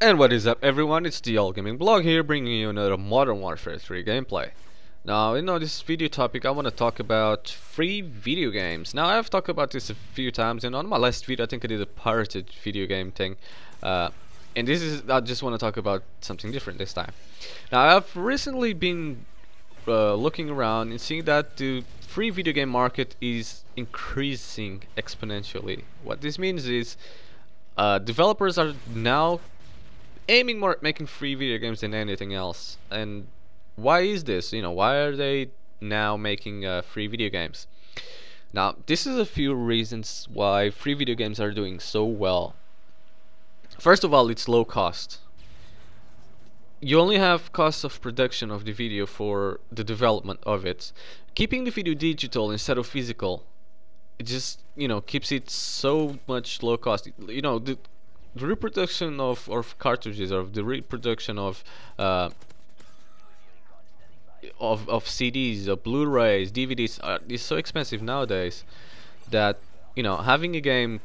And what is up, everyone? It's the All Gaming Blog here, bringing you another Modern Warfare 3 gameplay. Now, in this video topic, I want to talk about free video games. Now, I've talked about this a few times, and on my last video, I think I did a pirated video game thing. And I just want to talk about something different this time. Now, I've recently been looking around and seeing that the free video game market is increasing exponentially. What this means is developers are now aiming more at making free video games than anything else. And why is this? Why are they now making free video games? Now, this is a few reasons why free video games are doing so well. First of all, it's low cost. You only have costs of production of the video for the development of it. Keeping the video digital instead of physical, it just keeps it so much low cost. The reproduction of cartridges, or the reproduction of CDs, of Blu-rays, DVDs is so expensive nowadays that having a game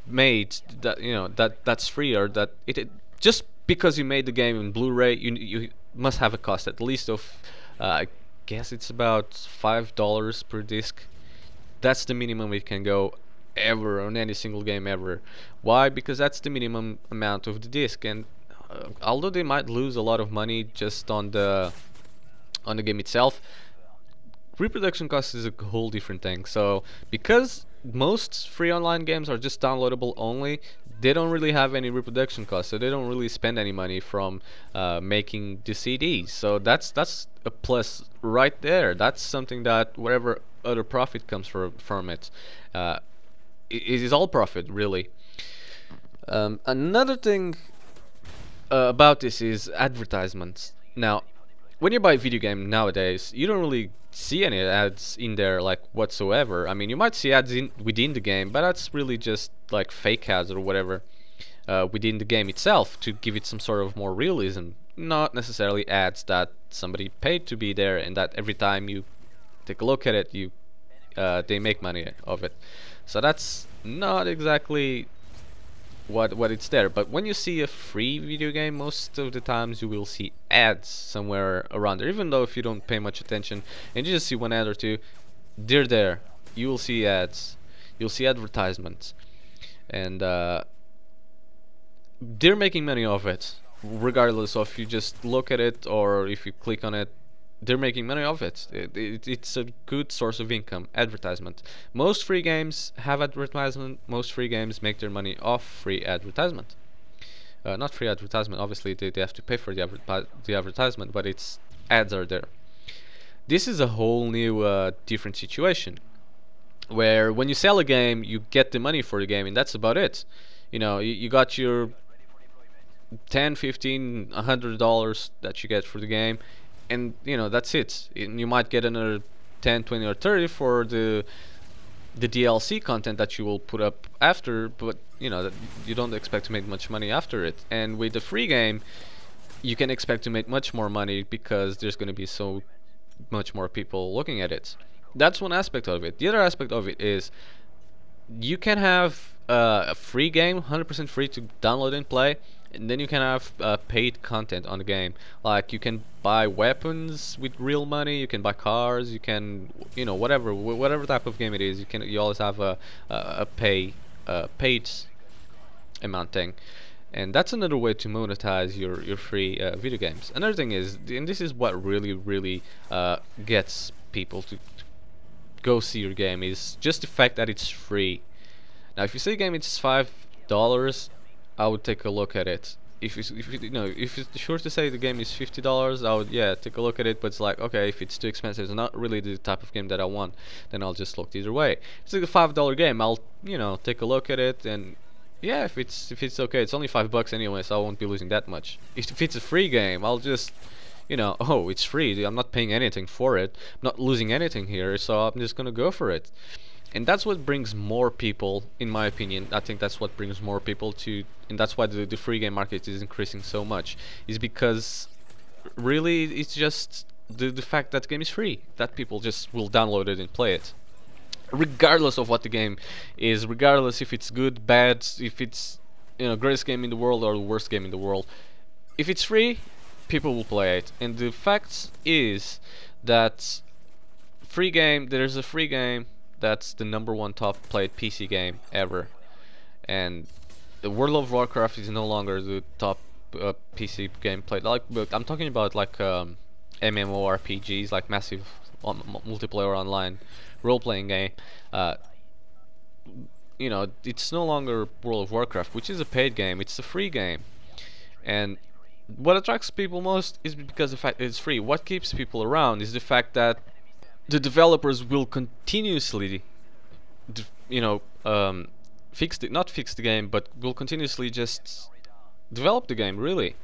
made that's free, or that it just because you made the game in Blu-ray, you must have a cost at least of I guess it's about $5 per disc. That's the minimum it can go ever on any single game ever. Why? Because that's the minimum amount of the disc, and although they might lose a lot of money just on the game itself, reproduction cost is a whole different thing. So because most free online games are just downloadable only, they don't really have any reproduction costs, so they don't really spend any money from making the CDs. So that's a plus right there. That's something that whatever other profit comes from it, it is all profit, really. Another thing about this is advertisements. Now, when you buy a video game nowadays, you don't really see any ads in there, like, whatsoever. I mean, you might see ads within the game, but that's really just like fake ads or whatever within the game itself to give it some sort of more realism. Not necessarily ads that somebody paid to be there and that every time you take a look at it, they make money of it. So that's not exactly what it's there. But when you see a free video game, most of the times you will see ads somewhere around there, even though if you don't pay much attention and you just see one ad or two, they're there. You will see ads, you'll see advertisements, and they're making money off it, regardless of if you just look at it or if you click on it. They're making money off it. It's a good source of income. Advertisement. Most free games have advertisement. Most free games make their money off free advertisement. Not free advertisement. Obviously, they have to pay for the advertisement, but it's ads are there. This is a whole new different situation, where when you sell a game, you get the money for the game, and that's about it. You got your $10, $15, $100 that you get for the game, and that's it. You might get another 10, 20, or 30 for the DLC content that you will put up after, but that you don't expect to make much money after it. And with the free game, you can expect to make much more money because there's going to be so much more people looking at it. That's one aspect of it. The other aspect of it is you can have a free game, 100% free to download and play, and then you can have paid content on the game. Like, you can buy weapons with real money, you can buy cars, you can, whatever type of game it is, you always have a paid amount thing. And that's another way to monetize your free video games. Another thing is, and this is what really gets people to go see your game, is just the fact that it's free. Now, if you say a game is $5, I would take a look at it. If it's sure to say the game is $50, I would take a look at it. But it's like, okay, if it's too expensive, it's not really the type of game that I want, then I'll just look the other way. It's like a $5 game. I'll take a look at it, and yeah, if it's okay, it's only $5 anyway, so I won't be losing that much. If it's a free game, I'll just oh, it's free, I'm not paying anything for it, I'm not losing anything here, so I'm just gonna go for it. And that's what brings more people, in my opinion. I think that's what brings more people to, and that's why the free game market is increasing so much, is because really it's just the fact that the game is free, that people just will download it and play it. regardless of what the game is, regardless if it's good, bad, if it's greatest game in the world or the worst game in the world. If it's free, people will play it. And the fact is that there's a free game that's the #1 top played PC game ever, and the World of Warcraft is no longer the top PC game played. Like, I'm talking about like MMORPGs, like massive multiplayer online role-playing game. Uh, it's no longer World of Warcraft, which is a paid game. It's a free game, and what attracts people most is because the fact that it's free. What keeps people around is the fact that the developers will continuously, not fix the game, but will continuously just develop the game. Really,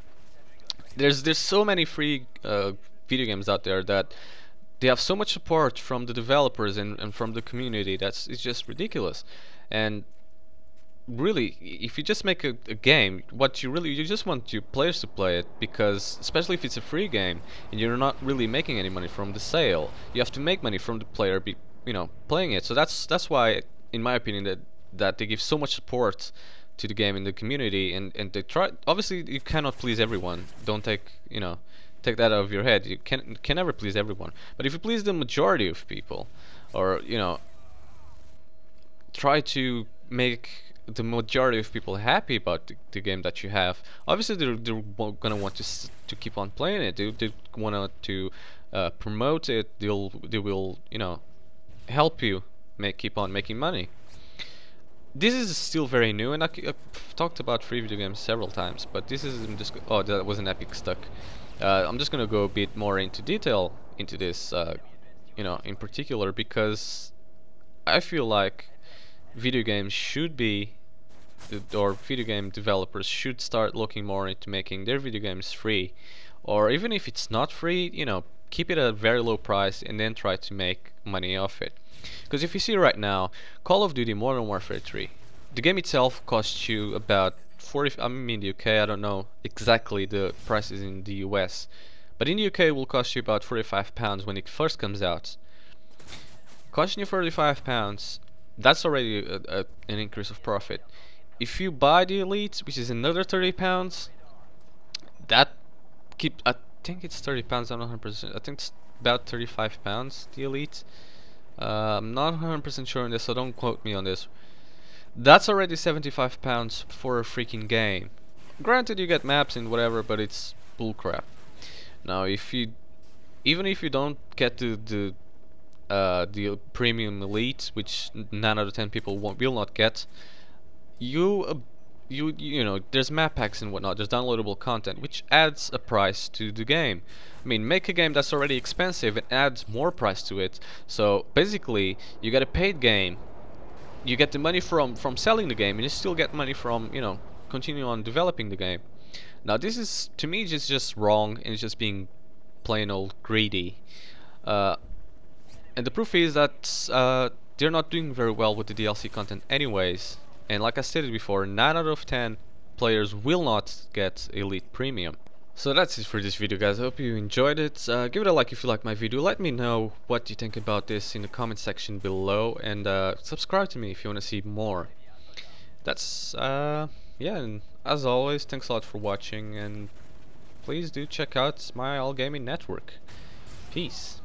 there's so many free video games out there that they have so much support from the developers and from the community it's just ridiculous. And really, if you just make a game, you just want your players to play it, because especially if it's a free game and you're not really making any money from the sale, you have to make money from the player playing it. So that's why, in my opinion, that they give so much support to the game in the community, and they try. Obviously you cannot please everyone, don't take that out of your head. You can never please everyone, but if you please the majority of people, or try to make the majority of people happy about the game that you have, obviously they're gonna want to keep on playing it. They want to promote it. They will help you keep on making money. This is still very new, and I've talked about free video games several times, but this is oh, that was an epic stuck. I'm just gonna go a bit more into detail into this, in particular, because I feel like video games should be, or video game developers should start looking more into making their video games free, or even if it's not free, keep it at a very low price and then try to make money off it. Because if you see right now, Call of Duty Modern Warfare 3, the game itself costs you about 40. I'm in the UK, I don't know exactly the prices in the US, but in the UK it will cost you about £45 when it first comes out. Costing you £45, that's already an increase of profit. If you buy the Elite, which is another £30, that I think it's £30. I'm not 100%. I think it's about £35. The Elite. I'm not 100% sure on this, so don't quote me on this. That's already £75 for a freaking game. Granted, you get maps and whatever, but it's bullcrap. Now, even if you don't get the premium Elite, which 9 out of 10 people will not get, there's map packs and whatnot, there's downloadable content, which adds a price to the game. I mean, make a game that's already expensive and adds more price to it. So basically, you get a paid game, you get the money from selling the game, and you still get money from continuing on developing the game. Now, this is, to me, just wrong, and it's just being plain old greedy. And the proof is that they're not doing very well with the DLC content anyways. And like I stated before, 9 out of 10 players will not get Elite Premium. So that's it for this video, guys. I hope you enjoyed it. Give it a like if you liked my video. Let me know what you think about this in the comment section below, and subscribe to me if you want to see more. That's yeah, and as always, thanks a lot for watching, and please do check out my All Gaming Network. Peace.